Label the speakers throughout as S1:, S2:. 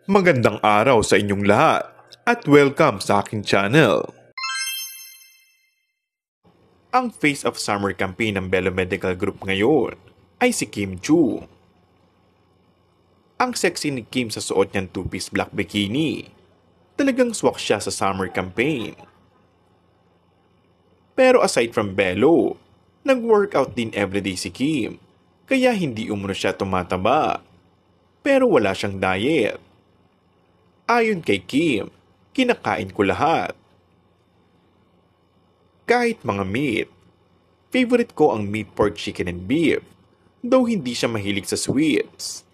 S1: Magandang araw sa inyong lahat at welcome sa aking channel. Ang Face of Summer campaign ng Belo Medical Group ngayon ay si Kim Chu. Ang sexy ni Kim sa suot niyang two-piece black bikini. Talagang swak siya sa summer campaign. Pero aside from Belo, nag-workout din everyday si Kim, kaya hindi umano siya tumataba. Pero wala siyang diet. Ayon kay Kim, kinakain ko lahat. Kahit mga meat, favorite ko ang meat, pork, chicken, and beef, though hindi siya mahilig sa sweets.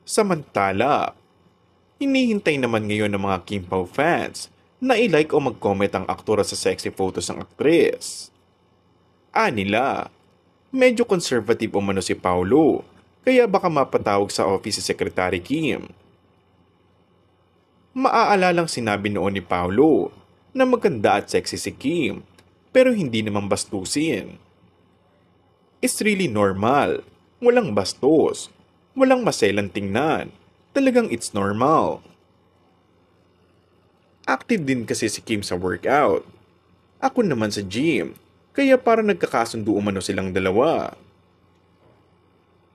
S1: Samantala, hinihintay naman ngayon ng mga Kim Pao fans na i-like o mag-comment ang aktora sa sexy photos ng aktres. Anila, medyo conservative umano si Paolo, kaya baka mapatawag sa office si Secretary Kim. Maaalalang sinabi noon ni Paolo na maganda at sexy si Kim, pero hindi naman bastusin. It's really normal. Walang bastos. Walang maselan tingnan. Talagang it's normal. Active din kasi si Kim sa workout. Ako naman sa gym, kaya parang nagkakasundo umano silang dalawa.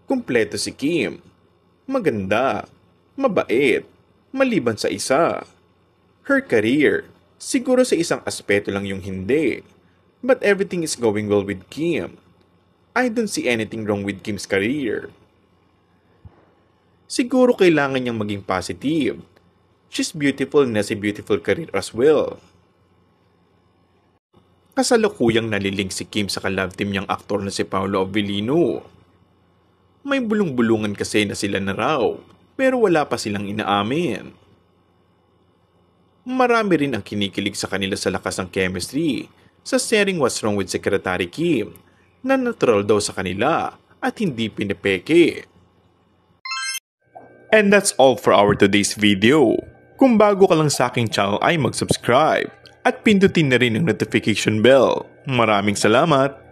S1: Kumpleto si Kim. Maganda. Mabait. Maliban sa isa. Her career, siguro sa isang aspeto lang yung hindi. But everything is going well with Kim. I don't see anything wrong with Kim's career. Siguro kailangan niyang maging positive. She's beautiful na si beautiful career as well. Kasalukuyang nalilink si Kim sa ka-love team niyang aktor na si Paolo Avellino. May bulong-bulungan kasi na sila na raw, pero wala pa silang inaamin. Marami rin ang kinikilig sa kanila sa lakas ng chemistry sa sharing What's Wrong with Secretary Kim na natural daw sa kanila at hindi pinipeke. And that's all for our today's video. Kung bago ka lang sa aking channel ay mag-subscribe at pindutin na rin ang notification bell. Maraming salamat!